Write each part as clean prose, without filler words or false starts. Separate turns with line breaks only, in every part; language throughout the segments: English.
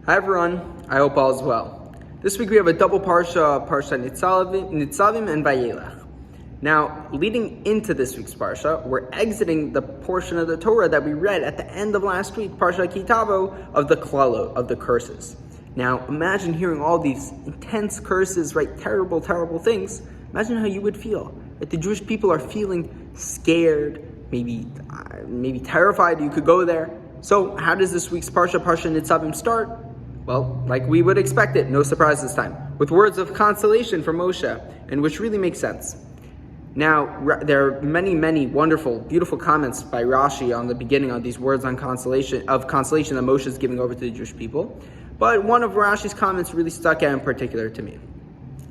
Hi everyone, I hope all is well. This week we have a double Parshat Nitzavim-Vayelech. Now, leading into this week's Parsha, we're exiting the portion of the Torah that we read at the end of last week, Parshat Kitavo, of the Klalot, of the curses. Now, imagine hearing all these intense curses, right? Terrible, terrible things. Imagine how you would feel. Right? The Jewish people are feeling scared, maybe terrified. You could go there. So, how does this week's Parshat Nitzavim start? Well, like we would expect it, no surprise this time, with words of consolation from Moshe, and which really makes sense. Now, there are many wonderful, beautiful comments by Rashi on the beginning of these words on consolation that Moshe is giving over to the Jewish people. But one of Rashi's comments really stuck out in particular to me.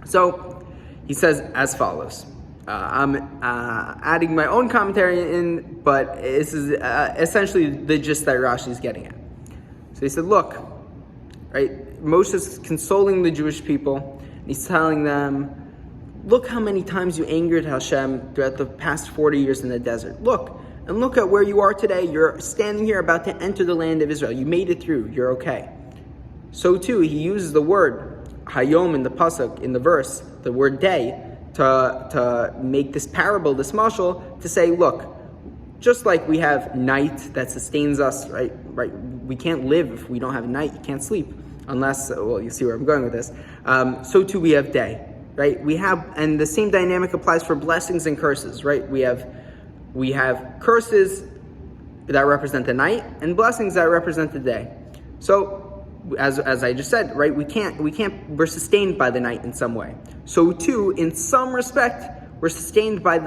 So, he says as follows. I'm adding my own commentary in, but this is essentially the gist that Rashi is getting at. So he said, look, right, Moshe's consoling the Jewish people. He's telling them, look how many times you angered Hashem throughout the past 40 years in the desert. Look at where you are today. You're standing here about to enter the land of Israel. You made it through. You're okay. So too, he uses the word hayom in the pasuk, in the verse, the word day, to make this parable, this mashal, to say, look, just like we have night that sustains us, right? We can't live if we don't have night. You can't sleep unless, well, you see where I'm going with this. So too we have day, right? And the same dynamic applies for blessings and curses, right? We have curses that represent the night and blessings that represent the day. So, as I just said, right, we're sustained by the night in some way. So too, in some respect, we're sustained by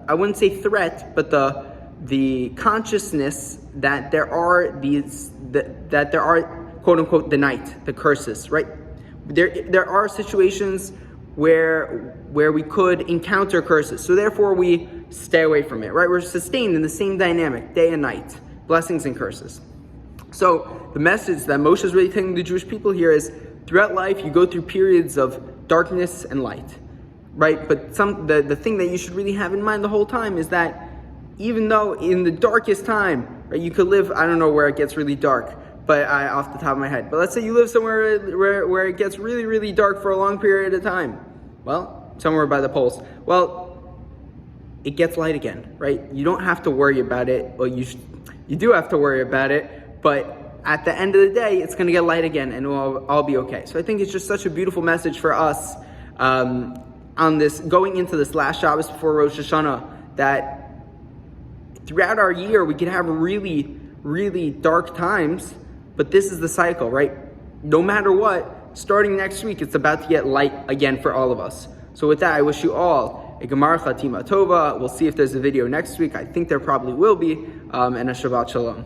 I wouldn't say threat, but the consciousness that there are quote unquote the night, the curses, right? There are situations where we could encounter curses. So therefore we stay away from it, right? We're sustained in the same dynamic, day and night, blessings and curses. So the message that Moshe is really telling the Jewish people here is, throughout life you go through periods of darkness and light, right? But the thing that you should really have in mind the whole time is that even though in the darkest time, right, you could live, I don't know where it gets really dark, but off the top of my head, but let's say you live somewhere where it gets really, really dark for a long period of time. Well, somewhere by the poles. Well, it gets light again, right? You don't have to worry about it. Well, you do have to worry about it, but at the end of the day, it's going to get light again, and we'll all be okay. So I think it's just such a beautiful message for us on this, going into this last Shabbos before Rosh Hashanah, that throughout our year we could have really, really dark times, but this is the cycle, right? No matter what, starting next week, it's about to get light again for all of us. So with that, I wish you all a Gemar Chatima Tova. We'll see if there's a video next week. I think there probably will be, and a Shabbat Shalom.